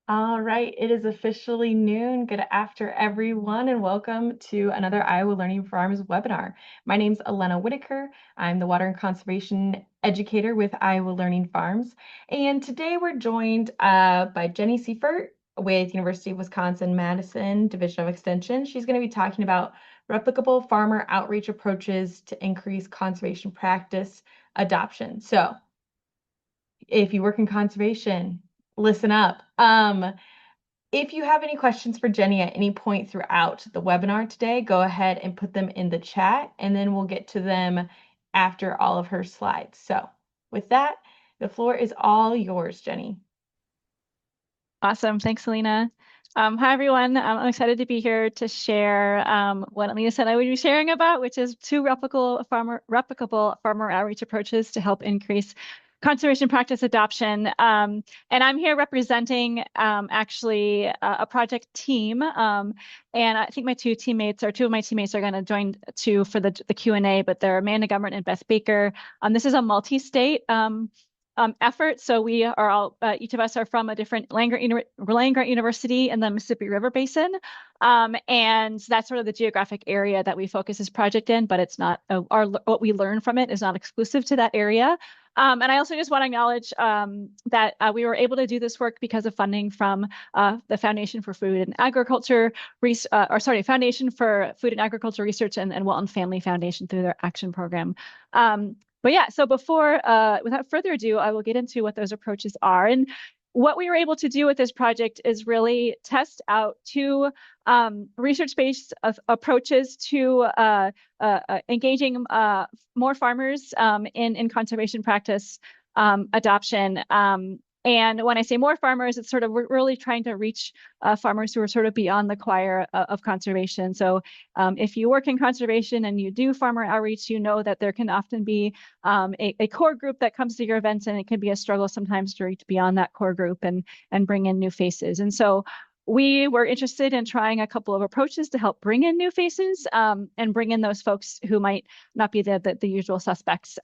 All right, it is officially noon. Good after everyone, and welcome to another Iowa Learning Farms webinar. My name's Elena Whitaker. I'm the Water and Conservation Educator with Iowa Learning Farms. And today we're joined by Jenny Seifert with University of Wisconsin-Madison Division of Extension. She's going to be talking about replicable farmer outreach approaches to increase conservation practice adoption. So if you work in conservation, listen up. If you have any questions for Jenny at any point throughout the webinar today, go ahead and put them in the chat, and then we'll get to them after all of her slides. So with that, the floor is all yours, Jenny. Awesome. Thanks, Alina. Hi, everyone. I'm excited to be here to share what Alina said I would be sharing about, which is two replicable farmer outreach approaches to help increase conservation practice adoption. And I'm here representing actually a project team. And I think two of my teammates are going to join too for the Q&A, but they're Amanda Gummert and Beth Baker. This is a multi-state effort. So we are all, each of us are from a different land-grant university in the Mississippi River Basin. And that's sort of the geographic area that we focus this project in, but it's not, what we learn from it is not exclusive to that area. And I also just want to acknowledge that we were able to do this work because of funding from the Foundation for Food and Agriculture, Foundation for Food and Agriculture Research and Walton Family Foundation through their action program. But yeah, so without further ado, I will get into what those approaches are. And what we were able to do with this project is really test out two research-based approaches to engaging more farmers in conservation practice adoption. And when I say more farmers, it's sort of, we're really trying to reach farmers who are sort of beyond the choir of conservation. So if you work in conservation and you do farmer outreach, you know that there can often be a core group that comes to your events, and it can be a struggle sometimes to reach beyond that core group and bring in new faces. And so we were interested in trying a couple of approaches to help bring in new faces and bring in those folks who might not be the usual suspects.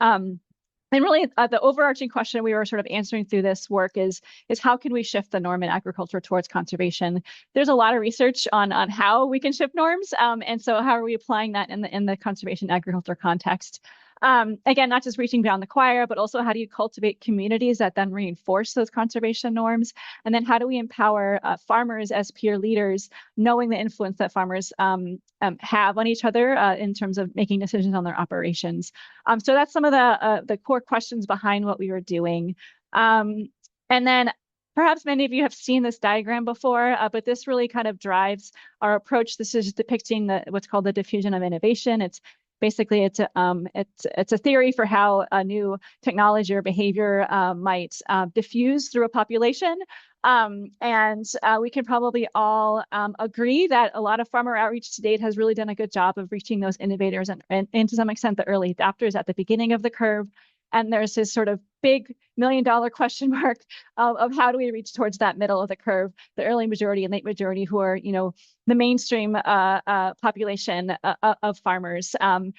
And really, the overarching question we were sort of answering through this work is how can we shift the norm in agriculture towards conservation? There's a lot of research on how we can shift norms, and so how are we applying that in the conservation agriculture context? Again, not just reaching beyond the choir, but also how do you cultivate communities that then reinforce those conservation norms? And then how do we empower farmers as peer leaders, knowing the influence that farmers have on each other in terms of making decisions on their operations? So that's some of the core questions behind what we were doing. And then perhaps many of you have seen this diagram before, but this really kind of drives our approach. This is depicting what's called the diffusion of innovation. Basically, it's a theory for how a new technology or behavior might diffuse through a population. And we can probably all agree that a lot of farmer outreach to date has really done a good job of reaching those innovators and to some extent the early adopters at the beginning of the curve. And there's this sort of big $1 million question mark of how do we reach towards that middle of the curve, the early majority and late majority who are, the mainstream population of farmers. And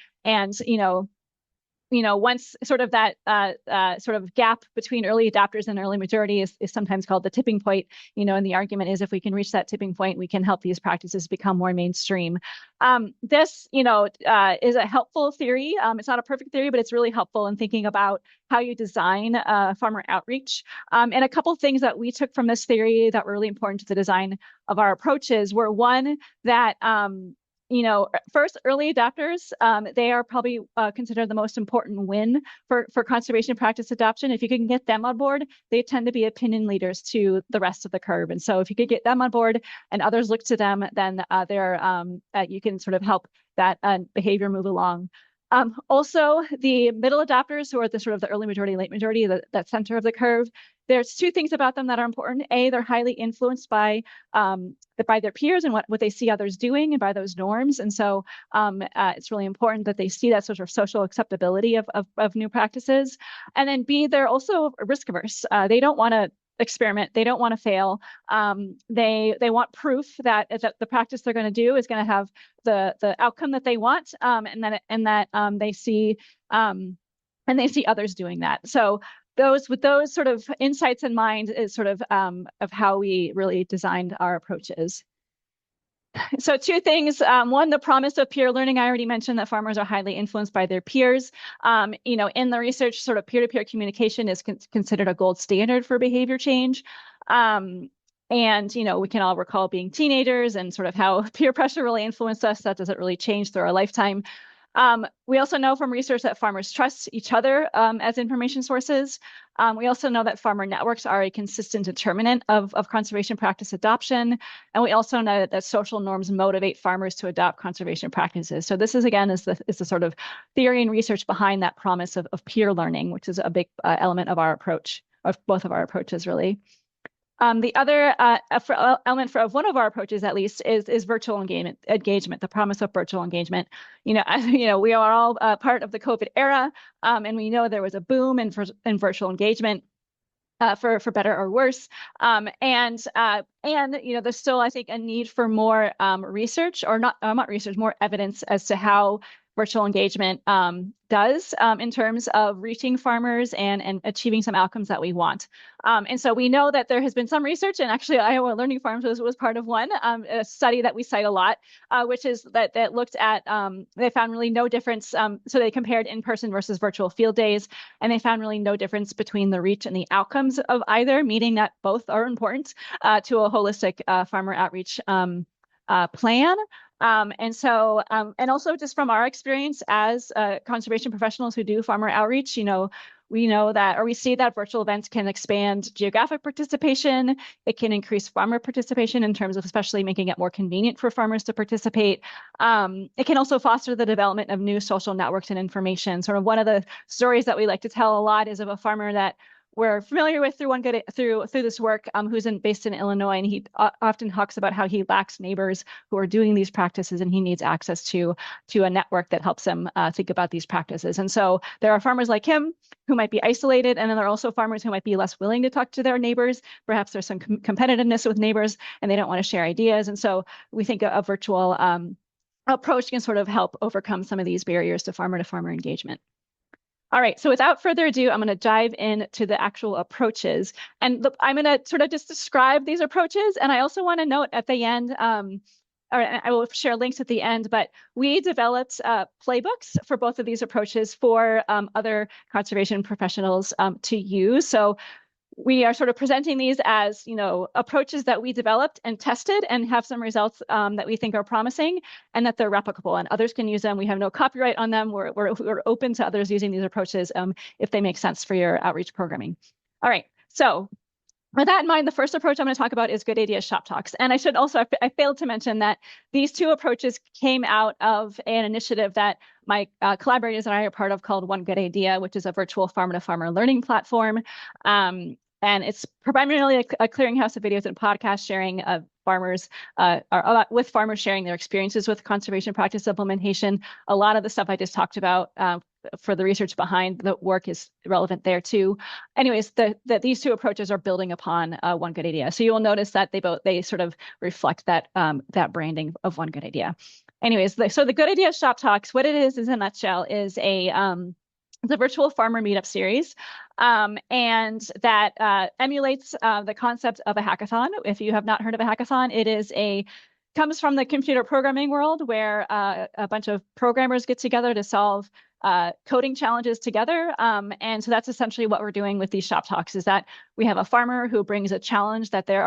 once sort of that sort of gap between early adopters and early majority is sometimes called the tipping point, and the argument is if we can reach that tipping point, we can help these practices become more mainstream. This, is a helpful theory. It's not a perfect theory, but it's really helpful in thinking about how you design farmer outreach. And a couple of things that we took from this theory that were really important to the design of our approaches were one, that first, early adopters, they are probably considered the most important win for conservation practice adoption. If you can get them on board, they tend to be opinion leaders to the rest of the curve. And so if you could get them on board and others look to them, then you can sort of help that behavior move along. Also, the middle adopters, who are the sort of the early majority, late majority, that center of the curve, there's two things about them that are important. A, they're highly influenced by their peers and what they see others doing and by those norms. And so it's really important that they see that sort of social acceptability of new practices. And then B, they're also risk averse. They don't want to experiment. They don't want to fail. They want proof that the practice they're going to do is going to have the outcome that they want, and that they see others doing that. So with those sort of insights in mind is sort of how we really designed our approaches. So two things. One, the promise of peer learning. I already mentioned that farmers are highly influenced by their peers. In the research, sort of peer-to-peer communication is considered a gold standard for behavior change. And, we can all recall being teenagers and sort of how peer pressure really influenced us. That doesn't really change through our lifetime. We also know from research that farmers trust each other as information sources. We also know that farmer networks are a consistent determinant of conservation practice adoption. And we also know that social norms motivate farmers to adopt conservation practices. So this is, again, is the sort of theory and research behind that promise of peer learning, which is a big element of our approach, of both of our approaches, really. The other element of one of our approaches, at least, is virtual engagement, the promise of virtual engagement. We are all part of the COVID era, and we know there was a boom in virtual engagement. For better or worse, and there's still, I think, a need for more research, or not research, more evidence as to how virtual engagement does in terms of reaching farmers and achieving some outcomes that we want. And so we know that there has been some research, and actually Iowa Learning Farms was part of one, a study that we cite a lot, which is that looked at, they found really no difference. So they compared in-person versus virtual field days, and they found really no difference between the reach and the outcomes of either, meaning that both are important to a holistic farmer outreach plan. And also just from our experience as conservation professionals who do farmer outreach, we know that, or we see that virtual events can expand geographic participation. It can increase farmer participation in terms of especially making it more convenient for farmers to participate. It can also foster the development of new social networks and information. Sort of one of the stories that we like to tell a lot is of a farmer that we're familiar with through this work, who's based in Illinois, and he often talks about how he lacks neighbors who are doing these practices, and he needs access to a network that helps him think about these practices. And so there are farmers like him who might be isolated, and then there are also farmers who might be less willing to talk to their neighbors. Perhaps there's some competitiveness with neighbors, and they don't want to share ideas. And so we think a virtual approach can sort of help overcome some of these barriers to farmer engagement. All right, so without further ado, I'm going to dive into the actual approaches. And I'm going to sort of just describe these approaches. And I also want to note at the end, or I will share links at the end, but we developed playbooks for both of these approaches for other conservation professionals to use. So we are sort of presenting these as, approaches that we developed and tested and have some results that we think are promising and that they're replicable and others can use them. We have no copyright on them. We're open to others using these approaches if they make sense for your outreach programming. All right, so with that in mind, the first approach I'm going to talk about is Good Ideas Shop Talks. And I should also, I failed to mention that these two approaches came out of an initiative that my collaborators and I are part of called One Good Idea, which is a virtual farmer-to-farmer learning platform. And it's primarily a clearinghouse of videos and podcast sharing of farmers, with farmers sharing their experiences with conservation practice implementation. A lot of the stuff I just talked about for the research behind the work is relevant there too. Anyways, these two approaches are building upon One Good Idea. So you will notice that they sort of reflect that branding of One Good Idea. Anyways, so the Good Idea Shop Talks, what it is in a nutshell, is the virtual farmer meetup series, and that emulates the concept of a hackathon. If you have not heard of a hackathon, comes from the computer programming world where a bunch of programmers get together to solve coding challenges together. And so that's essentially what we're doing with these shop talks, is that we have a farmer who brings a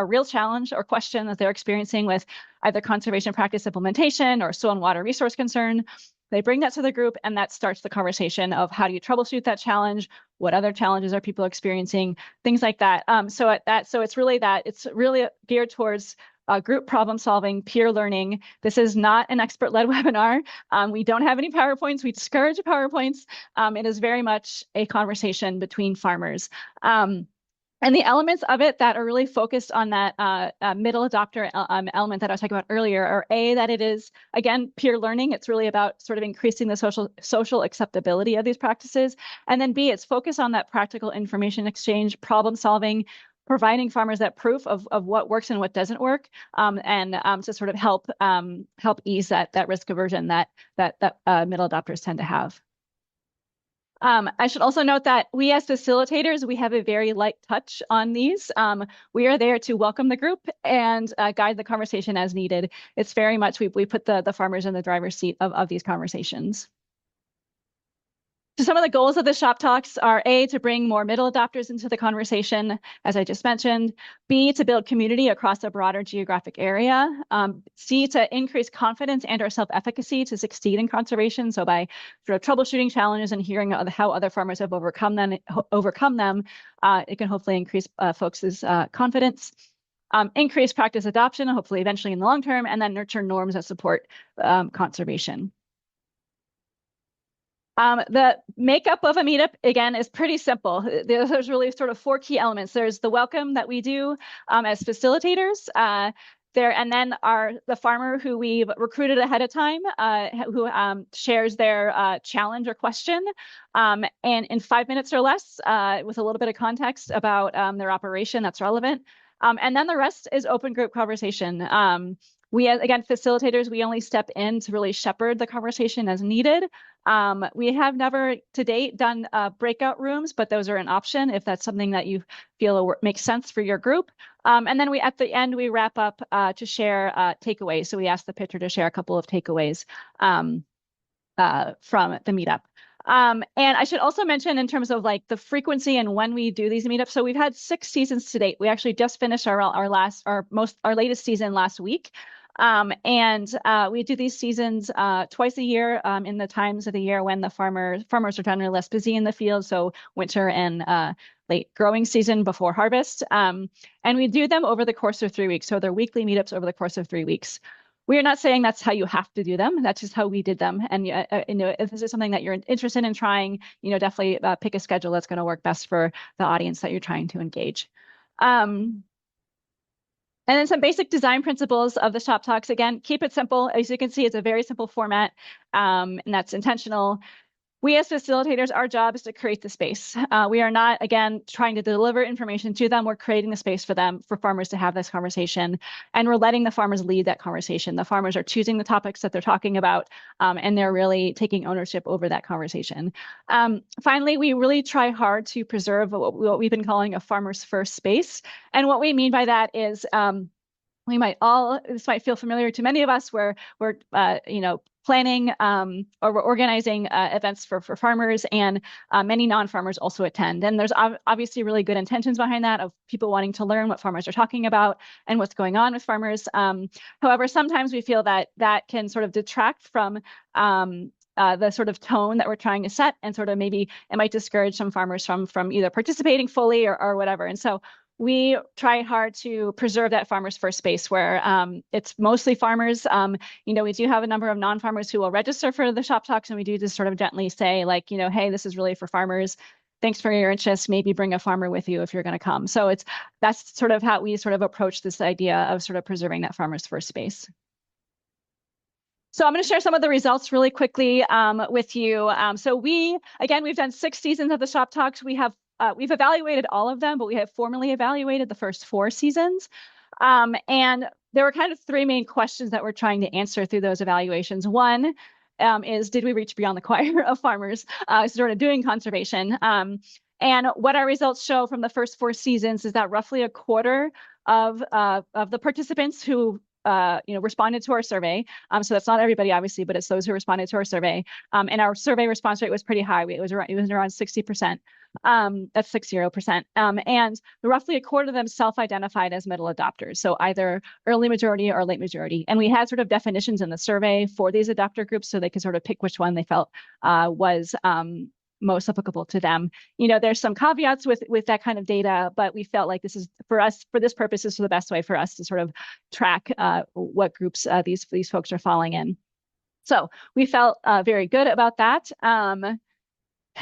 real challenge or question that they're experiencing with either conservation practice implementation or soil and water resource concern. They bring that to the group, and that starts the conversation of how do you troubleshoot that challenge? What other challenges are people experiencing? Things like that. So it's really geared towards group problem solving, peer learning. This is not an expert-led webinar. We don't have any PowerPoints. We discourage PowerPoints. It is very much a conversation between farmers. And the elements of it that are really focused on that middle adopter element that I was talking about earlier are that it is, again, peer learning. It's really about sort of increasing the social acceptability of these practices. And then B, it's focused on that practical information exchange, problem solving, providing farmers that proof of what works and what doesn't work, and to sort of help ease that risk aversion that middle adopters tend to have. I should also note that we as facilitators, we have a very light touch on these. We are there to welcome the group and guide the conversation as needed. It's very much, we put the farmers in the driver's seat of these conversations. So some of the goals of the shop talks are A, to bring more middle adopters into the conversation, as I just mentioned. B, to build community across a broader geographic area. C, to increase confidence and or self-efficacy to succeed in conservation. So by sort of troubleshooting challenges and hearing how other farmers have overcome them, it can hopefully increase folks' confidence. Increase practice adoption, hopefully eventually in the long term, and then nurture norms that support conservation. The makeup of a meetup, again, is pretty simple. There's really sort of 4 key elements. There's the welcome that we do as facilitators. And then the farmer who we've recruited ahead of time, who shares their challenge or question, and in 5 minutes or less, with a little bit of context about their operation that's relevant. And then the rest is open group conversation. We, again, facilitators, we only step in to really shepherd the conversation as needed. We have never to date done breakout rooms, but those are an option if that's something that you feel makes sense for your group. And then at the end, we wrap up to share takeaways. So we ask the pitcher to share a couple of takeaways from the meetup. And I should also mention in terms of like the frequency and when we do these meetups. So we've had 6 seasons to date. We actually just finished our latest season last week. We do these seasons twice a year in the times of the year when the farmers are generally less busy in the field. So winter and late growing season before harvest. And we do them over the course of 3 weeks. So they're weekly meetups over the course of 3 weeks. We are not saying that's how you have to do them. That's just how we did them. And if this is something that you're interested in trying, definitely pick a schedule that's going to work best for the audience that you're trying to engage. And then some basic design principles of the shop talks. Again, keep it simple. As you can see, it's a very simple format, and that's intentional. We as facilitators, our job is to create the space. We are not, again, trying to deliver information to them. We're creating the space for them, for farmers to have this conversation. And we're letting the farmers lead that conversation. The farmers are choosing the topics that they're talking about, and they're really taking ownership over that conversation. Finally, we really try hard to preserve what we've been calling a farmer's first space. And what we mean by that is this might feel familiar to many of us where we're, planning or we're organizing events for farmers, and many non-farmers also attend. And there's obviously really good intentions behind that of people wanting to learn what farmers are talking about and what's going on with farmers. However, sometimes we feel that can sort of detract from the sort of tone that we're trying to set, and sort of maybe it might discourage some farmers from either participating fully or whatever. And so we try hard to preserve that farmers first space where it's mostly farmers. We do have a number of non-farmers who will register for the shop talks, and we do just sort of gently say like, hey, this is really for farmers. Thanks for your interest. Maybe bring a farmer with you if you're going to come. So that's sort of how we sort of approach this idea of sort of preserving that farmers first space. So I'm going to share some of the results really quickly with you. So we've done 6 seasons of the shop talks. We've evaluated all of them, but we have formally evaluated the first 4 seasons. And there were kind of 3 main questions that we're trying to answer through those evaluations. One is, did we reach beyond the choir of farmers sort of doing conservation? And what our results show from the first 4 seasons is that roughly a quarter of the participants who responded to our survey. So that's not everybody, obviously, but it's those who responded to our survey. And our survey response rate was pretty high. It was around 60%. That's 60%. And roughly a quarter of them self-identified as middle adopters. So either early majority or late majority. And we had sort of definitions in the survey for these adopter groups so they could sort of pick which one they felt was most applicable to them. There's some caveats with that kind of data, but we felt like this is for this purpose, this is the best way for us to sort of track what groups these folks are falling in. So we felt very good about that.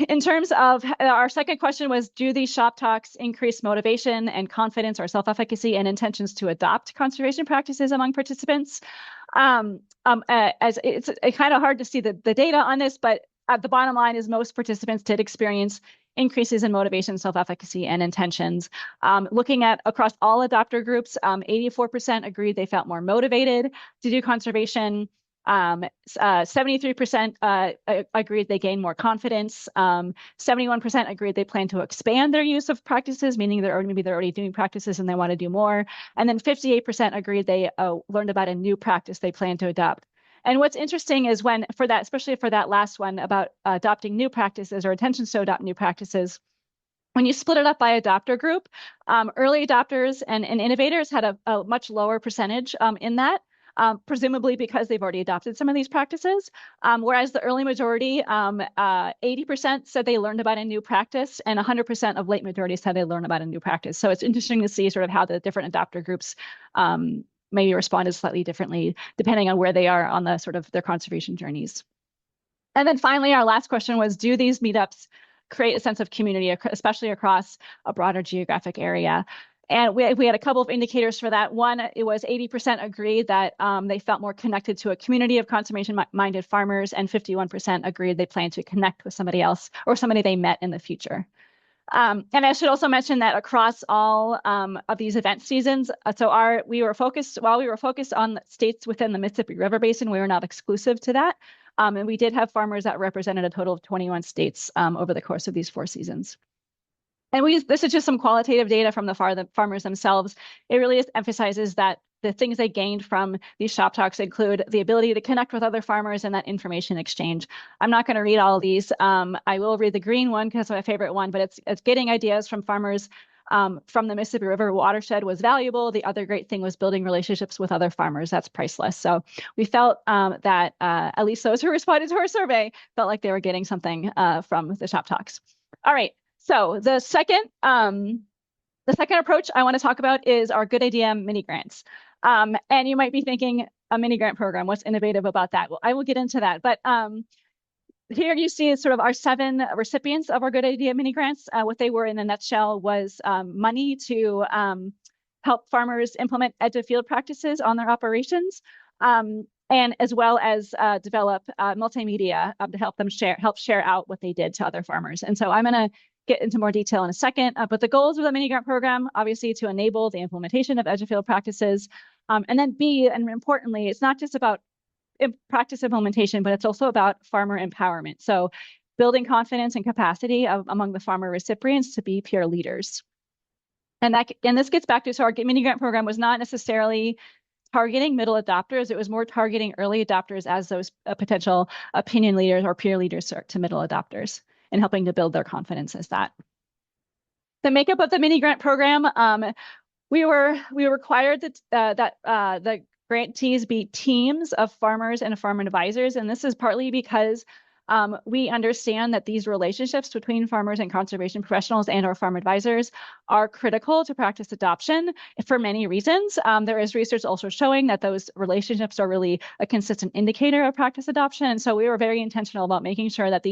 In terms of our second question was, do these shop talks increase motivation and confidence or self-efficacy and intentions to adopt conservation practices among participants? As it's kind of hard to see the data on this, but the bottom line is most participants did experience increases in motivation, self-efficacy, and intentions. Looking at across all adopter groups, 84% agreed they felt more motivated to do conservation. 73% agreed they gained more confidence. 71% agreed they plan to expand their use of practices, meaning maybe they're already doing practices and they want to do more. And then 58% agreed they learned about a new practice they plan to adopt. And what's interesting is for that, especially for that last one about adopting new practices or intentions to adopt new practices, when you split it up by adopter group, early adopters and innovators had a much lower percentage in that, presumably because they've already adopted some of these practices. Whereas the early majority, 80% said they learned about a new practice, and 100% of late majority said they learned about a new practice. So it's interesting to see sort of how the different adopter groups maybe responded slightly differently, depending on where they are on the sort of their conservation journeys. And then finally, our last question was, do these meetups create a sense of community, especially across a broader geographic area? And we had a couple of indicators for that. One, it was 80% agreed that they felt more connected to a community of conservation-minded farmers, and 51% agreed they plan to connect with somebody else or somebody they met in the future. And I should also mention that across all of these event seasons, while we were focused on states within the Mississippi River Basin, we were not exclusive to that. And we did have farmers that represented a total of 21 states over the course of these 4 seasons. And this is just some qualitative data from the farmers themselves. It really emphasizes that the things they gained from these shop talks include the ability to connect with other farmers and that information exchange. I'm not going to read all of these. I will read the green one because it's my favorite one, but it's getting ideas from farmers from the Mississippi River watershed was valuable. The other great thing was building relationships with other farmers. That's priceless. So we felt that at least those who responded to our survey felt like they were getting something from the shop talks. All right. So the second approach I want to talk about is our Good Idea mini grants. And you might be thinking, a mini grant program, what's innovative about that? Well, I will get into that. But here you see sort of our 7 recipients of our Good Idea mini grants. What they were in a nutshell was money to help farmers implement edge of field practices on their operations, and as well as develop multimedia to help them share out what they did to other farmers. And so I'm going to get into more detail in a second, but the goals of the mini grant program, obviously to enable the implementation of edge of field practices. And then B, and importantly, it's not just about practice implementation, but it's also about farmer empowerment. So building confidence and capacity among the farmer recipients to be peer leaders. And this gets back to, so our mini grant program was not necessarily targeting middle adopters. It was more targeting early adopters as those potential opinion leaders or peer leaders to middle adopters, and helping to build their confidence as that. The makeup of the mini grant program, we required that the grantees be teams of farmers and farm advisors, and this is partly because we understand that these relationships between farmers and conservation professionals and our farm advisors are critical to practice adoption for many reasons. There is research also showing that those relationships are really a consistent indicator of practice adoption, and so we were very intentional about making sure that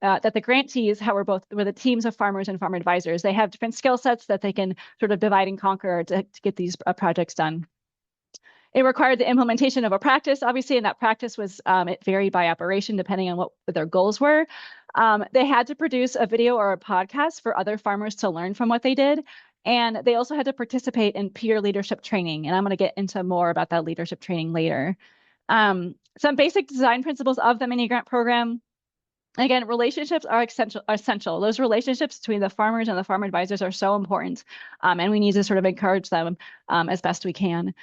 that the grantees were the teams of farmers and farm advisors. They have different skill sets that they can sort of divide and conquer to get these projects done. It required the implementation of a practice, obviously, and that practice was, it varied by operation depending on what their goals were. They had to produce a video or a podcast for other farmers to learn from what they did. And they also had to participate in peer leadership training. And I'm going to get into more about that leadership training later. Some basic design principles of the mini grant program. Again, relationships are essential. Those relationships between the farmers and the farm advisors are so important, and we need to sort of encourage them as best we can.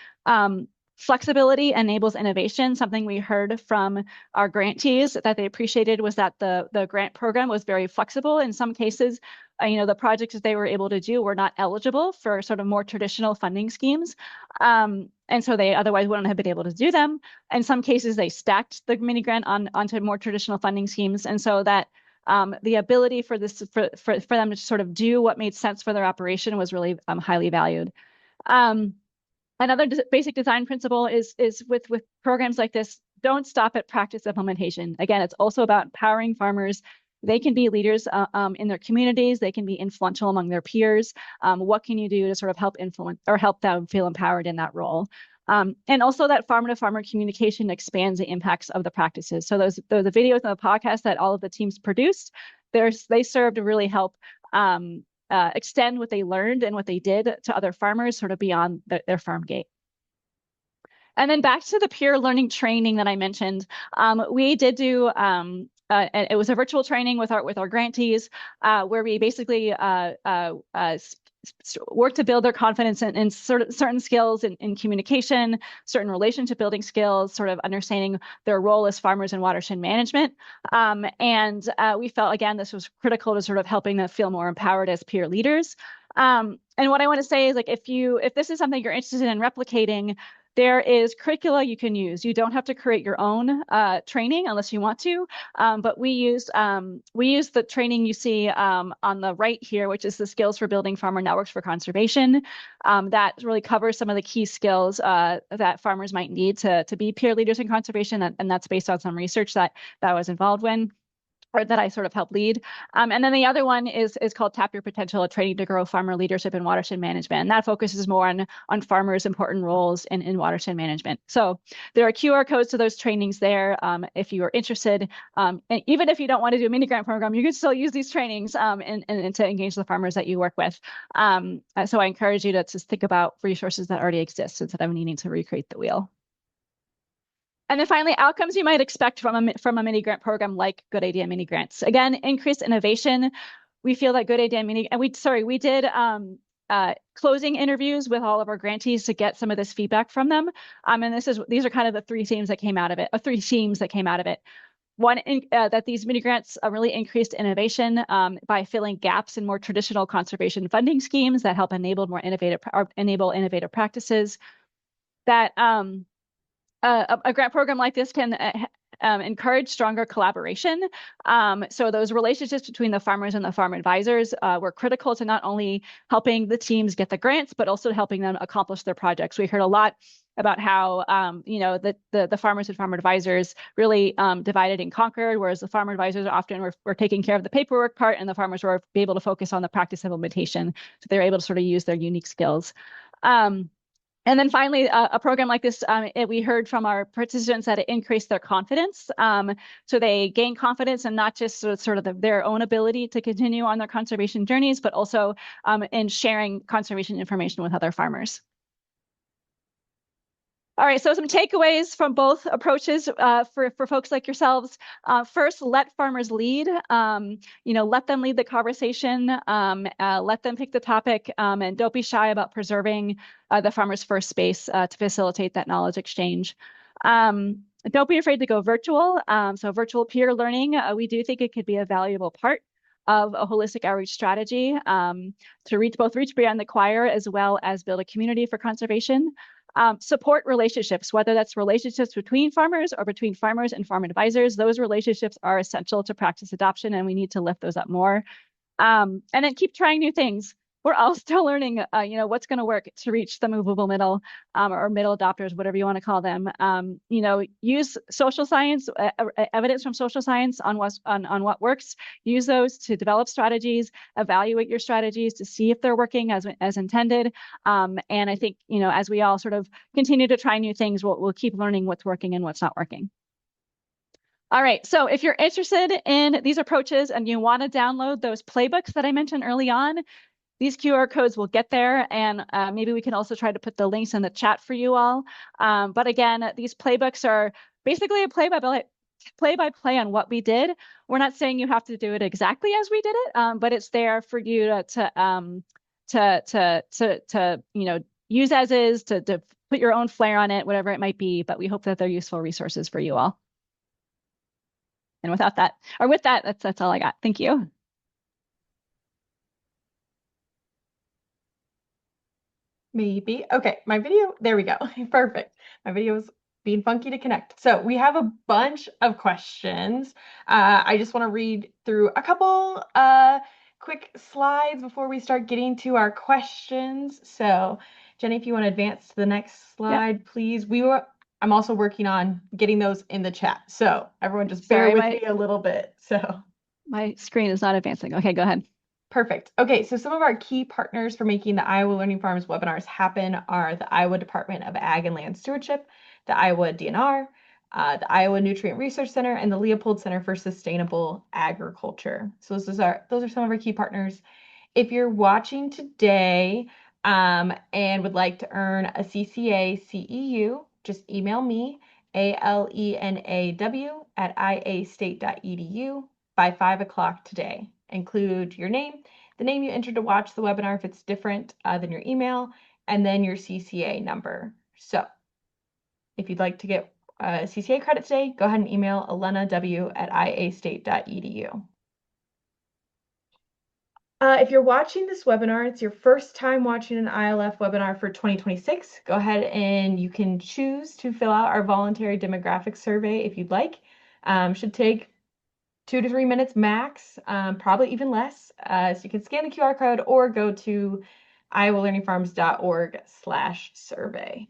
Flexibility enables innovation. Something we heard from our grantees that they appreciated was that the grant program was very flexible. In some cases, the projects that they were able to do were not eligible for sort of more traditional funding schemes. And so they otherwise wouldn't have been able to do them. In some cases, they stacked the mini grant onto more traditional funding schemes. And so that the ability for them to sort of do what made sense for their operation was really highly valued. Another basic design principle is with programs like this, don't stop at practice implementation. Again, it's also about empowering farmers. They can be leaders in their communities. They can be influential among their peers. What can you do to sort of help influence or help them feel empowered in that role? And also that farmer-to-farmer communication expands the impacts of the practices. So the videos and the podcasts that all of the teams produced, they serve to really help extend what they learned and what they did to other farmers sort of beyond their farm gate. And then back to the peer learning training that I mentioned, we did do it was a virtual training with our grantees, where we basically work to build their confidence in certain skills in communication, certain relationship building skills, sort of understanding their role as farmers in watershed management. And we felt, again, this was critical to sort of helping them feel more empowered as peer leaders. And what I want to say is, like, if this is something you're interested in replicating, there is curricula you can use. You don't have to create your own training unless you want to. But we use the training you see on the right here, which is the skills for building farmer networks for conservation. That really covers some of the key skills that farmers might need to be peer leaders in conservation, and that's based on some research that I was involved in, or that I sort of help lead. And then the other one is called Tap Your Potential, a training to grow farmer leadership in watershed management. And that focuses more on farmers' important roles in watershed management. So there are QR codes to those trainings there if you are interested. And even if you don't want to do a mini grant program, you can still use these trainings and to engage the farmers that you work with. So I encourage you to just think about resources that already exist instead of needing to recreate the wheel. And then finally, outcomes you might expect from a mini grant program like Good Idea Mini Grants. Again, increased innovation. We feel that Good Idea Mini, and we did closing interviews with all of our grantees to get some of this feedback from them. And these are kind of the three themes that came out of it, or three themes that came out of it. One, that these mini grants really increased innovation by filling gaps in more traditional conservation funding schemes that help enable innovative practices. That a grant program like this can encourage stronger collaboration. So those relationships between the farmers and the farm advisors were critical to not only helping the teams get the grants, but also helping them accomplish their projects. We heard a lot about how the farmers and farm advisors really divided and conquered, whereas the farm advisors often were taking care of the paperwork part, and the farmers were able to focus on the practice implementation. So they were able to sort of use their unique skills. And then finally, a program like this, we heard from our participants that it increased their confidence. So they gain confidence in not just sort of their own ability to continue on their conservation journeys, but also in sharing conservation information with other farmers. All right, so some takeaways from both approaches for folks like yourselves. First, let farmers lead. Let them lead the conversation. Let them pick the topic, and don't be shy about preserving the farmer's first space to facilitate that knowledge exchange. Don't be afraid to go virtual. So virtual peer learning, we do think it could be a valuable part of a holistic outreach strategy to reach beyond the choir as well as build a community for conservation. Support relationships, whether that's relationships between farmers or between farmers and farm advisors. Those relationships are essential to practice adoption, and we need to lift those up more. And then keep trying new things. We're all still learning, what's going to work to reach the movable middle or middle adopters, whatever you want to call them. Use social science, evidence from social science on what works. Use those to develop strategies, evaluate your strategies to see if they're working as intended. And I think, as we all sort of continue to try new things, we'll keep learning what's working and what's not working. All right, so if you're interested in these approaches and you want to download those playbooks that I mentioned early on, these QR codes will get there, and maybe we can also try to put the links in the chat for you all. But again, these playbooks are basically a play-by-play on what we did. We're not saying you have to do it exactly as we did it, but it's there for you to use as is, to put your own flair on it, whatever it might be. But we hope that they're useful resources for you all. And with that, that's all I got. Thank you. Maybe. Okay, my video, there we go. Perfect. My video is being funky to connect. So we have a bunch of questions. I just want to read through a couple quick slides before we start getting to our questions. So Jenny, if you want to advance to the next slide, yep. Please. I'm also working on getting those in the chat. So everyone just bear with me a little bit. So my screen is not advancing. Okay, go ahead. Perfect. Okay, so some of our key partners for making the Iowa Learning Farms webinars happen are the Iowa Department of Ag and Land Stewardship, the Iowa DNR, the Iowa Nutrient Research Center, and the Leopold Center for Sustainable Agriculture. So those are some of our key partners. If you're watching today and would like to earn a CCA CEU just email me, alenaw at iastate.edu by 5 o'clock today. Include your name, the name you entered to watch the webinar if it's different than your email, and then your CCA number. So if you'd like to get CCA credit today, go ahead and email elenaw at iastate.edu. If you're watching this webinar, it's your first time watching an ILF webinar for 2026, go ahead and you can choose to fill out our voluntary demographic survey if you'd like. Should take 2 to 3 minutes max, probably even less. So you can scan the QR code or go to iowalearningfarms.org/survey.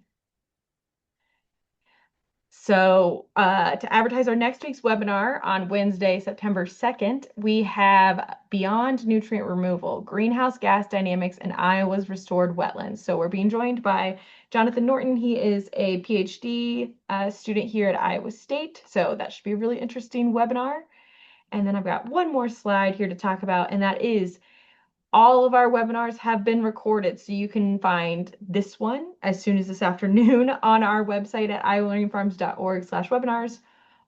So to advertise our next week's webinar on Wednesday, September 2nd, we have Beyond Nutrient Removal, Greenhouse Gas Dynamics in Iowa's Restored Wetlands. So we're being joined by Jonathan Norton. He is a PhD student here at Iowa State. So that should be a really interesting webinar. And then I've got one more slide here to talk about, and that is all of our webinars have been recorded, so you can find this one as soon as this afternoon on our website at iowalearningfarms.org/webinars,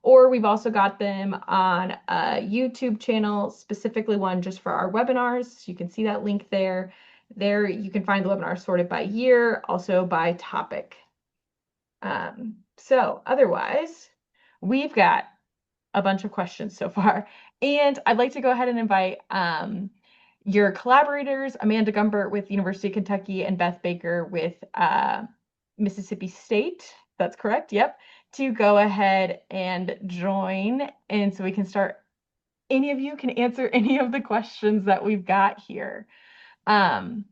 or we've also got them on a YouTube channel, specifically one just for our webinars. So you can see that link there. There you can find the webinar sorted by year, also by topic. So otherwise, we've got a bunch of questions so far, and I'd like to go ahead and invite your collaborators, Amanda Gumbert with University of Kentucky and Beth Baker with Mississippi State. That's correct. Yep. To go ahead and join. And so we can start. Any of you can answer any of the questions that we've got here. Some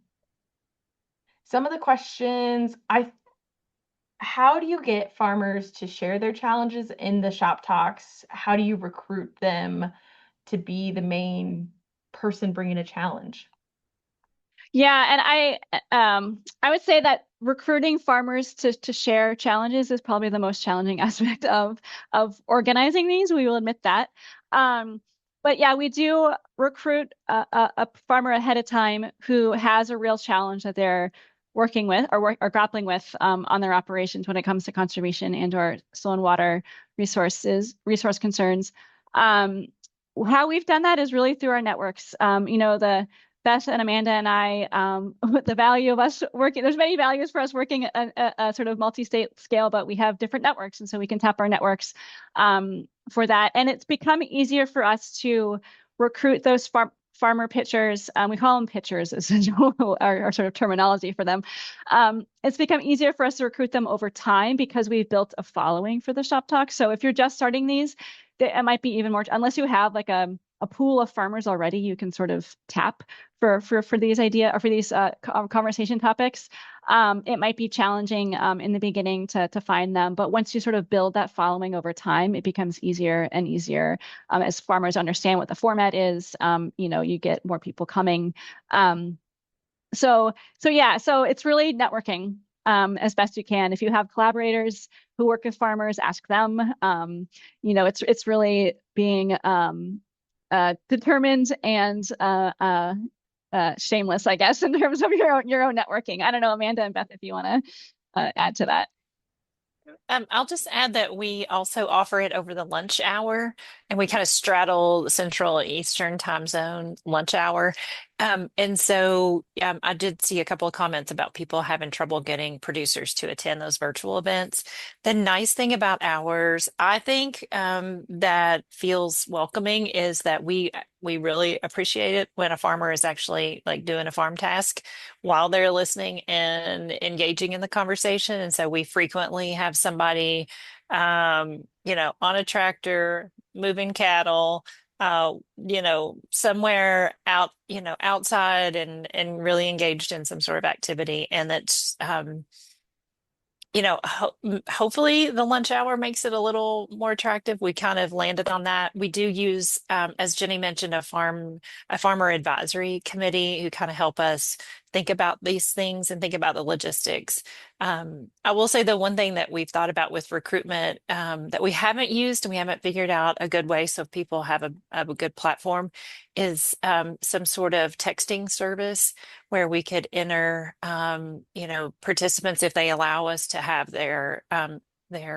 of the questions, how do you get farmers to share their challenges in the shop talks? How do you recruit them to be the main person bringing a challenge? Yeah, and I would say that recruiting farmers to share challenges is probably the most challenging aspect of organizing these. We will admit that. But yeah, we do recruit a farmer ahead of time who has a real challenge that they're working with or grappling with on their operations when it comes to conservation and or soil and water resource concerns. How we've done that is really through our networks. The Beth and Amanda and I, the value of us working, there's many values for us working at a sort of multi-state scale, but we have different networks. And so we can tap our networks for that. And it's become easier for us to recruit those farmer pitchers. We call them pitchers, is our sort of terminology for them. It's become easier for us to recruit them over time because we've built a following for the shop talk. So if you're just starting these, it might be even more, unless you have like a pool of farmers already you can sort of tap for these conversation topics. It might be challenging in the beginning to find them, but once you sort of build that following over time, it becomes easier and easier as farmers understand what the format is. You get more people coming. So it's really networking as best you can. If you have collaborators who work with farmers, ask them. It's really being determined and shameless, I guess, in terms of your own networking. I don't know, Amanda and Beth, if you want to add to that. I'll just add that we also offer it over the lunch hour, and we kind of straddle the Central Eastern time zone lunch hour. And so I did see a couple of comments about people having trouble getting producers to attend those virtual events. The nice thing about ours, I think, that feels welcoming is that we really appreciate it when a farmer is actually like doing a farm task while they're listening and engaging in the conversation. And so we frequently have somebody, on a tractor, moving cattle, somewhere out, outside and really engaged in some sort of activity. And that's, hopefully the lunch hour makes it a little more attractive. We kind of landed on that. We do use, as Jenny mentioned, a farmer advisory committee who kind of help us think about these things and think about the logistics. I will say the one thing that we've thought about with recruitment that we haven't used and we haven't figured out a good way so people have a good platform is some sort of texting service where we could enter, participants if they allow us to have their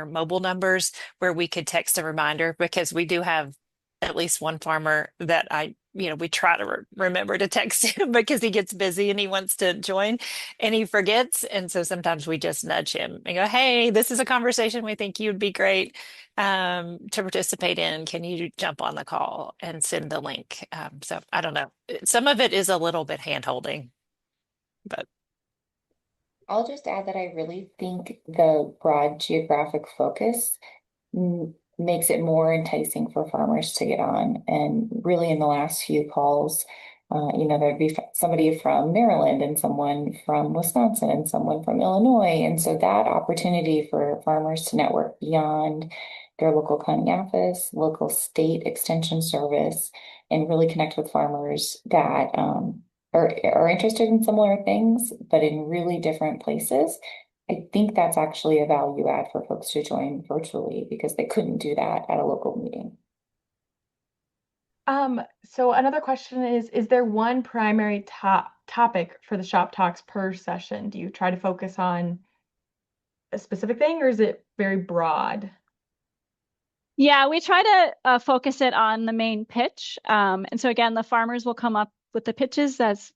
mobile numbers where we could text a reminder because we do have at least one farmer that we try to remember to text him because he gets busy and he wants to join and he forgets. And so sometimes we just nudge him and go, hey, this is a conversation we think you'd be great to participate in. Can you jump on the call and send the link? So I don't know. Some of it is a little bit hand holding, but I'll just add that I really think the broad geographic focus makes it more enticing for farmers to get on. And really, in the last few calls, there'd be somebody from Maryland and someone from Wisconsin and someone from Illinois. And so that opportunity for farmers to network beyond their local county office, local state extension service, and really connect with farmers that are interested in similar things, but in really different places. I think that's actually a value add for folks to join virtually because they couldn't do that at a local meeting. So another question is there one primary topic for the shop talks per session? Do you try to focus on a specific thing or is it very broad? Yeah, we try to focus it on the main pitch. And so again, the farmers will come up with the pitches as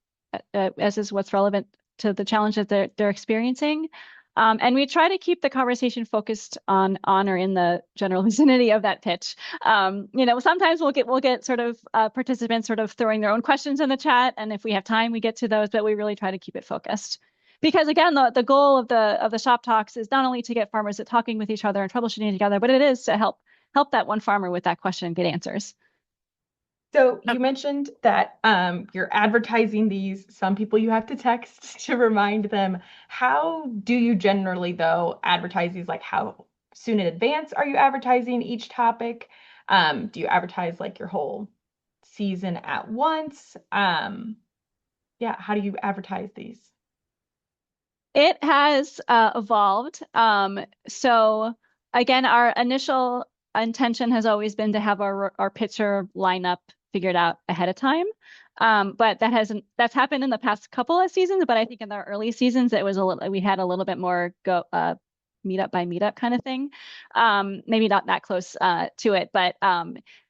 is what's relevant to the challenge that they're experiencing. And we try to keep the conversation focused on or in the general vicinity of that pitch. Sometimes we'll get sort of participants sort of throwing their own questions in the chat, and if we have time, we get to those. But we really try to keep it focused, because again, the goal of the shop talks is not only to get farmers talking with each other and troubleshooting together, but it is to help that one farmer with that question get answers. So you mentioned that you're advertising these. Some people you have to text to remind them. How do you generally, though, advertise these? Like, how soon in advance are you advertising each topic? Do you advertise like your whole season at once? Yeah, how do you advertise these? It has evolved. So again, our initial intention has always been to have our pitcher lineup figured out ahead of time. But that's happened in the past couple of seasons, but I think in the early seasons we had a little bit more meetup by meetup kind of thing. Maybe not that close to it, but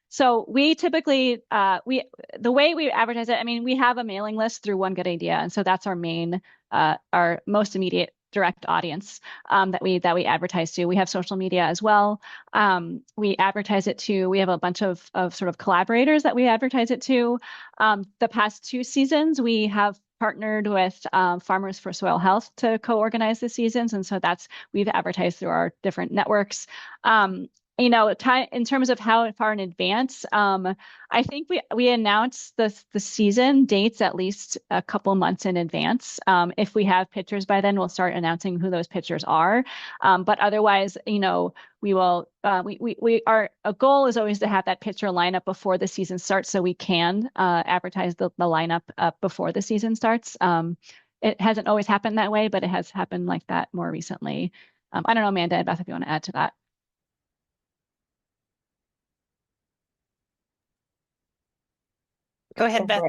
so we typically the way we advertise it, I mean, we have a mailing list through One Good Idea, and so that's our most immediate direct audience that we advertise to. We have social media as well. We advertise it to. We have a bunch of sort of collaborators that we advertise it to. The past 2 seasons, we have partnered with Farmers for Soil Health to co-organize the seasons, and so we've advertised through our different networks. In terms of how far in advance, I think we announce the season dates at least a couple months in advance. If we have pitchers by then, we'll start announcing who those pitchers are. But otherwise, we will. Our goal is always to have that pitcher lineup before the season starts, so we can advertise the lineup before the season starts. It hasn't always happened that way, but it has happened like that more recently. I don't know, Amanda and Beth, if you want to add to that. go ahead, Beth.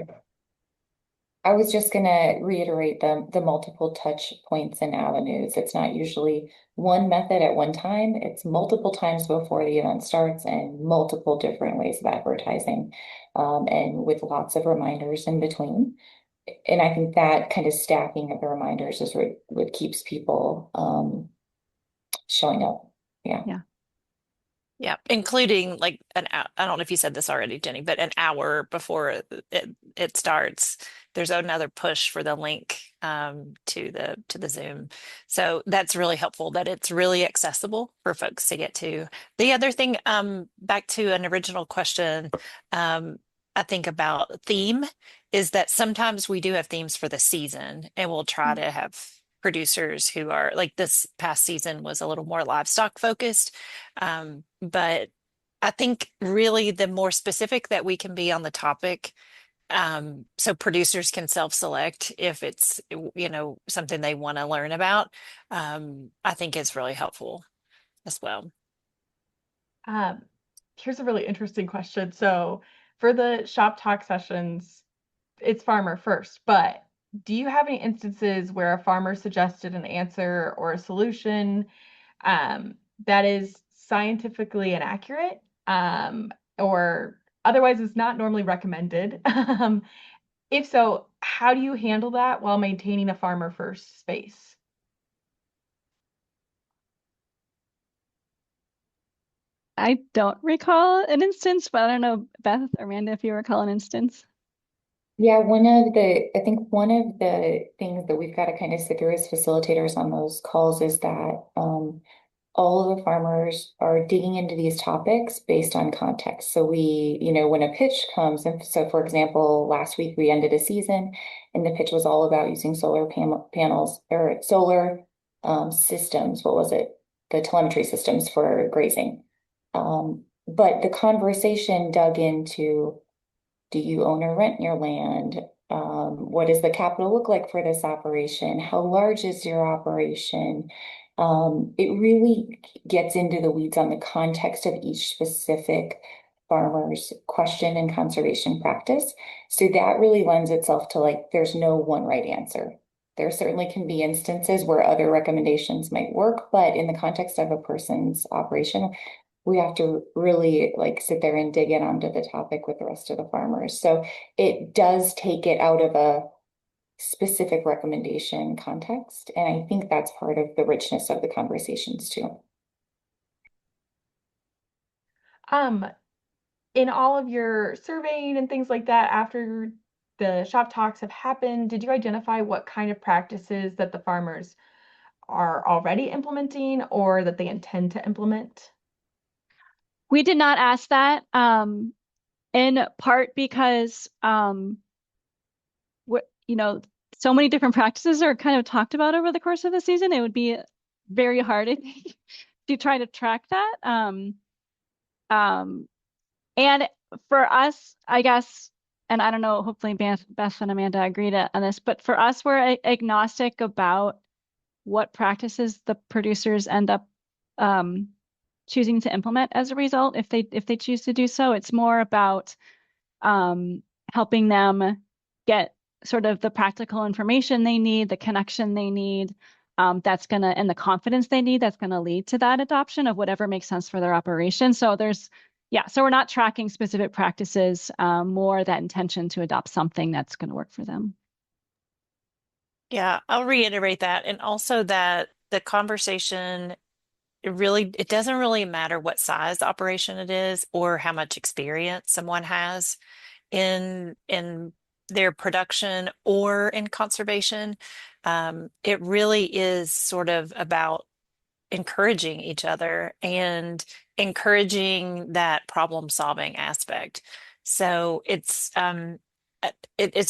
I was just going to reiterate the multiple touch points and avenues. It's not usually one method at one time. It's multiple times before the event starts and multiple different ways of advertising, and with lots of reminders in between. And I think that kind of stacking of the reminders is what keeps people showing up. Yeah. Yeah. Yeah, including like I don't know if you said this already, Jenny, but an hour before it starts, there's another push for the link to the Zoom. So that's really helpful that it's really accessible for folks to get to. The other thing, back to an original question, I think about theme is that sometimes we do have themes for the season, and we'll try to have producers who are like this past season was a little more livestock focused. But I think really the more specific that we can be on the topic, so producers can self-select if it's, something they want to learn about. I think it's really helpful as well. Um, Here's a really interesting question. So for the shop talk sessions, it's farmer first, but do you have any instances where a farmer suggested an answer or a solution that is scientifically inaccurate, or otherwise is not normally recommended? If so, how do you handle that while maintaining a farmer first space? I don't recall an instance, but I don't know, Beth or Amanda, if you recall an instance. Yeah, I think one of the things that we've got to kind of sit through as facilitators on those calls is that all of the farmers are digging into these topics based on context. So when a pitch comes, and so for example, last week we ended a season and the pitch was all about using solar panels or solar systems. What was it? The telemetry systems for grazing. But the conversation dug into, do you own or rent your land? What does the capital look like for this operation? How large is your operation? It really gets into the weeds on the context of each specific farmer's question and conservation practice. So that really lends itself to, like, there's no one right answer. There certainly can be instances where other recommendations might work, but in the context of a person's operation, we have to really like sit there and dig in onto the topic with the rest of the farmers. So it does take it out of a specific recommendation context. And I think that's part of the richness of the conversations too. Um, in all of your surveying and things like that, after the shop talks have happened, did you identify what kind of practices that the farmers are already implementing or that they intend to implement? We did not ask that, in part because what so many different practices are kind of talked about over the course of the season. It would be very hard, I think, to try to track that. And for us, I guess, and I don't know, hopefully Beth and Amanda agreed on this, but for us, we're agnostic about what practices the producers end up choosing to implement as a result, if they choose to do so. It's more about helping them get sort of the practical information they need, the connection they need, and the confidence they need that's gonna lead to that adoption of whatever makes sense for their operation. So so we're not tracking specific practices, more that intention to adopt something that's gonna work for them. Yeah, I'll reiterate that. And also that the conversation, it doesn't really matter what size operation it is or how much experience someone has in their production or in conservation. It really is sort of about encouraging each other and encouraging that problem solving aspect. So it's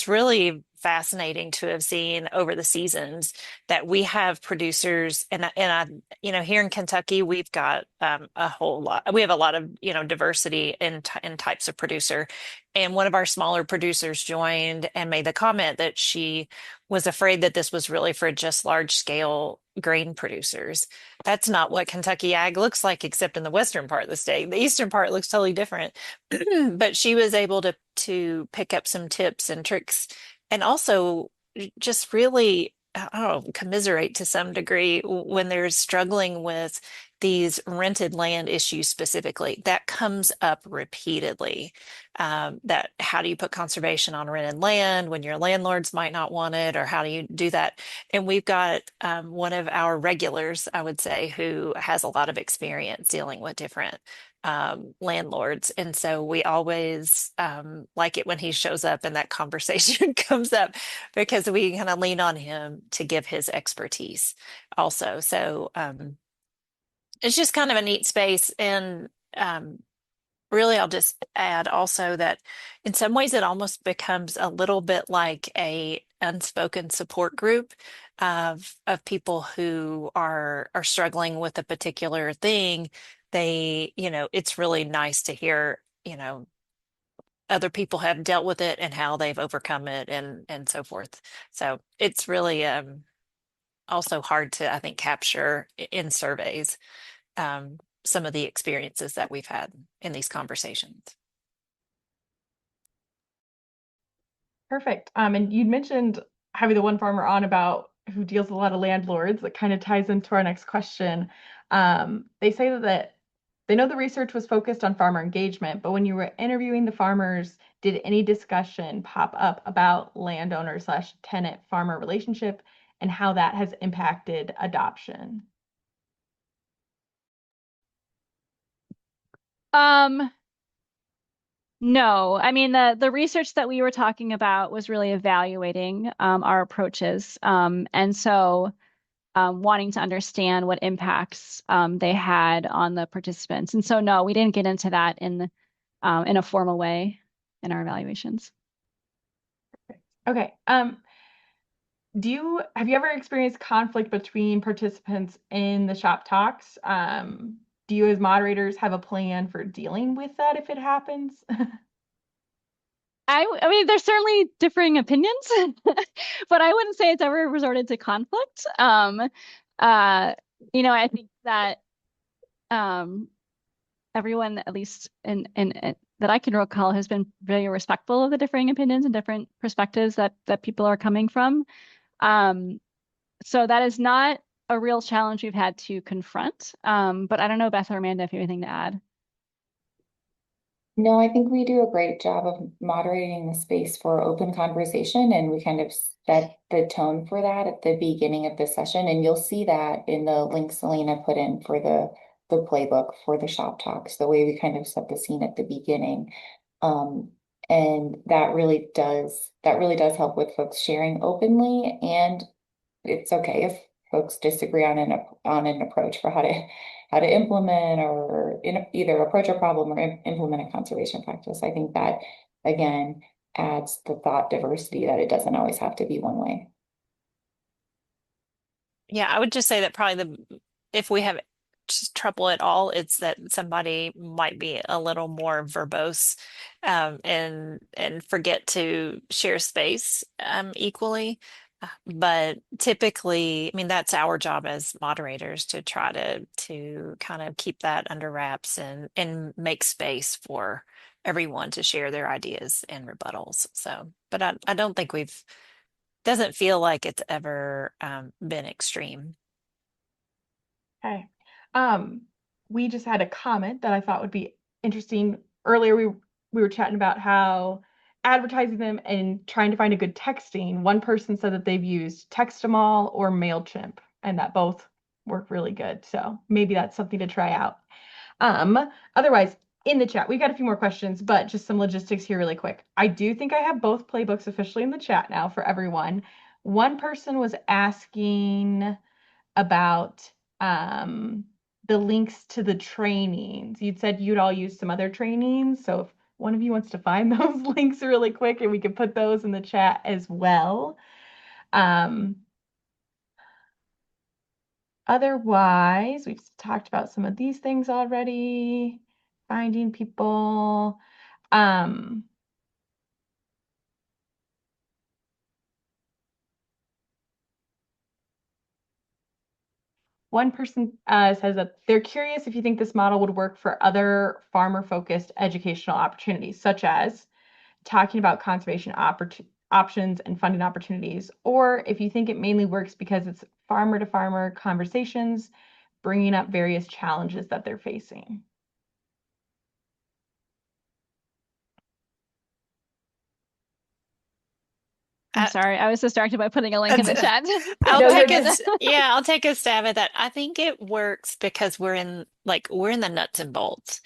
really fascinating to have seen over the seasons that we have producers here in Kentucky we've got a whole lot, we have a lot of diversity in types of producer, and one of our smaller producers joined and made the comment that she was afraid that this was really for just large scale grain producers. That's not what Kentucky ag looks like, except in the western part of the state. The eastern part looks totally different. But she was able to pick up some tips and tricks, and also just really, I don't know, commiserate to some degree when they're struggling with these rented land issues specifically. That comes up repeatedly. That how do you put conservation on rented land when your landlords might not want it, or how do you do that? And we've got one of our regulars, I would say, who has a lot of experience dealing with different landlords. And so we always like it when he shows up and that conversation comes up, because we kind of lean on him to give his expertise also. So it's just kind of a neat space. And really, I'll just add also that in some ways it almost becomes a little bit like a unspoken support group of people who are struggling with a particular thing. It's really nice to hear, other people have dealt with it and how they've overcome it and so forth. So it's really also hard to, I think, capture in surveys some of the experiences that we've had in these conversations. Perfect. And you'd mentioned having the one farmer on about who deals with a lot of landlords. That kind of ties into our next question. They say that they know the research was focused on farmer engagement, but when you were interviewing the farmers, did any discussion pop up about landowner slash tenant farmer relationship and how that has impacted adoption? No, I mean the research that we were talking about was really evaluating our approaches, and so wanting to understand what impacts they had on the participants. And so no, we didn't get into that in a formal way in our evaluations. Okay. Have you ever experienced conflict between participants in the shop talks? Do you as moderators have a plan for dealing with that if it happens? I mean, there's certainly differing opinions, but I wouldn't say it's ever resorted to conflict. I think that everyone, at least in that I can recall, has been very respectful of the differing opinions and different perspectives that people are coming from. So that is not a real challenge we've had to confront. But I don't know, Beth or Amanda, if you have anything to add. No, I think we do a great job of moderating the space for open conversation, and we kind of set the tone for that at the beginning of the session. And you'll see that in the link Selena put in for the playbook for the shop talks, the way we kind of set the scene at the beginning. Um, and that really does help with folks sharing openly, and it's okay if folks disagree on an approach for how to implement or either approach a problem or implement a conservation practice. I think that again adds the thought diversity that it doesn't always have to be one way. Yeah, I would just say that probably if we have just trouble at all, it's that somebody might be a little more verbose and forget to share space equally. But typically, I mean, that's our job as moderators to try to kind of keep that under wraps and make space for everyone to share their ideas and rebuttals. So, but I don't think doesn't feel like it's ever been extreme. Okay. Um, we just had a comment that I thought would be interesting. Earlier, we were chatting about how advertising them and trying to find a good texting. One person said that they've used Textamal or MailChimp, and that both work really good. So maybe that's something to try out. Otherwise, in the chat, we've got a few more questions, but just some logistics here really quick. I do think I have both playbooks officially in the chat now for everyone. One person was asking about the links to the trainings. You'd said you'd all use some other trainings. So if one of you wants to find those links really quick, and we can put those in the chat as well. Otherwise, we've talked about some of these things already. Finding people. One person says that they're curious if you think this model would work for other farmer-focused educational opportunities, such as talking about conservation options and funding opportunities, or if you think it mainly works because it's farmer-to-farmer conversations, bringing up various challenges that they're facing. I'm sorry, I was distracted by putting a link in the chat. I'll take a stab at that. I think it works because we're in the nuts and bolts.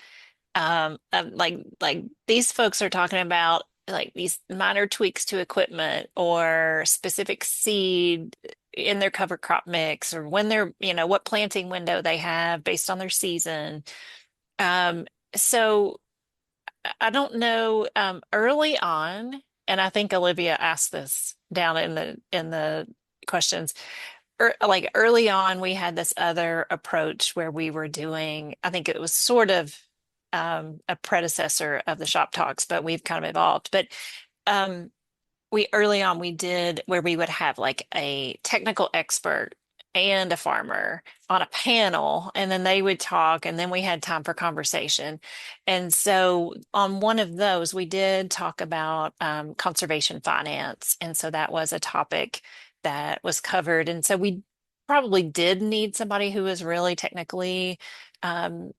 Like these folks are talking about like these minor tweaks to equipment or specific seed in their cover crop mix or when they're, what planting window they have based on their season. So I don't know, early on, and I think Olivia asked this down in the questions. Like early on, we had this other approach where we were doing, I think it was sort of a predecessor of the shop talks, but we've kind of evolved. But we early on we did where we would have like a technical expert and a farmer on a panel, and then they would talk, and then we had time for conversation. And so on one of those, we did talk about conservation finance, and so that was a topic that was covered. And so we probably did need somebody who was really technically um,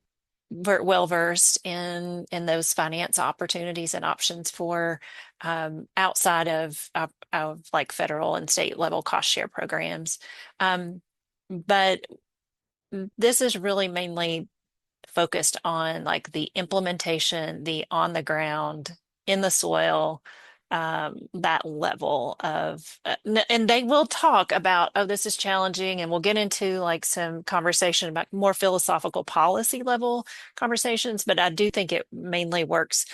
well versed in those finance opportunities and options for outside of like federal and state level cost share programs. But this is really mainly focused on like the implementation, the on the ground, in the soil, that level of, and they will talk about, oh, this is challenging, and we'll get into like some conversation about more philosophical policy level conversations. But I do think it mainly works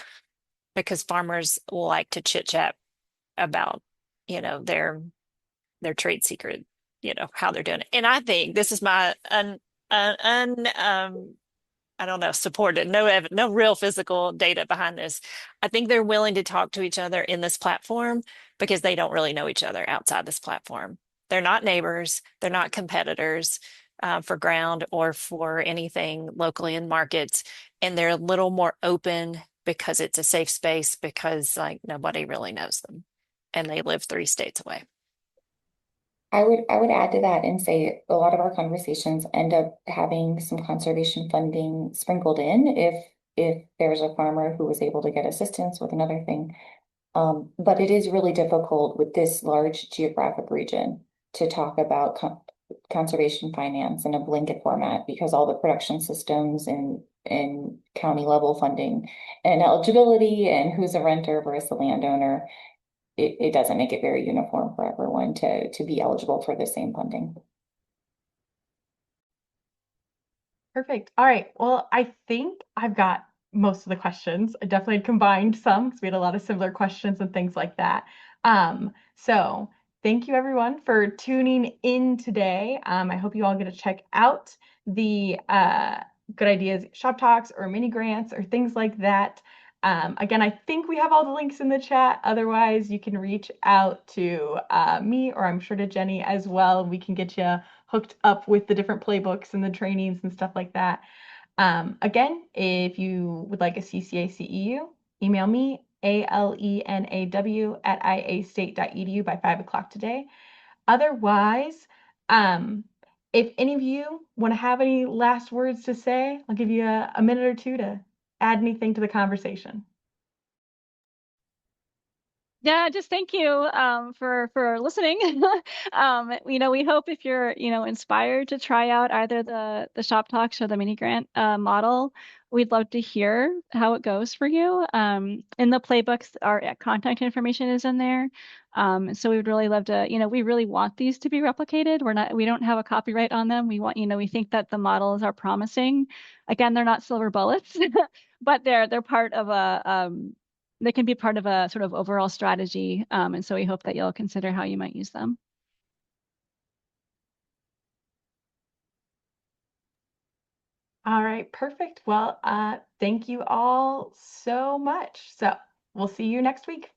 because farmers like to chit chat about, their trade secret, how they're doing it. And I think this is my I don't know, supported, no real physical data behind this. I think they're willing to talk to each other in this platform because they don't really know each other outside this platform. They're not neighbors, they're not competitors for ground or for anything locally in markets, and they're a little more open because it's a safe space because like nobody really knows them, and they live 3 states away. I would add to that and say a lot of our conversations end up having some conservation funding sprinkled in if there's a farmer who was able to get assistance with another thing. But it is really difficult with this large geographic region to talk about conservation finance in a blanket format because all the production systems and county level funding and eligibility and who's a renter versus a landowner, it doesn't make it very uniform for everyone to be eligible for the same funding. Perfect. All right. Well, I think I've got most of the questions. I definitely combined some because we had a lot of similar questions and things like that. So thank you everyone for tuning in today. I hope you all get to check out the Good Ideas Shop Talks or mini grants or things like that. Again, I think we have all the links in the chat. Otherwise, you can reach out to me or I'm sure to Jenny as well. We can get you hooked up with the different playbooks and the trainings and stuff like that. Again, if you would like a CCA CEU, email me, alenaw@iastate.edu by 5 o'clock today. Otherwise, if any of you want to have any last words to say, I'll give you a minute or two to add anything to the conversation. Yeah, just thank you for listening. We hope if you're inspired to try out either the shop talks or the mini grant model, we'd love to hear how it goes for you. In the playbooks, our contact information is in there. So we would really love to, we really want these to be replicated. We don't have a copyright on them. We think that the models are promising. Again, they're not silver bullets, but they're part of they can be part of a sort of overall strategy. And so we hope that you'll consider how you might use them. All right, perfect. Well, thank you all so much. So we'll see you next week.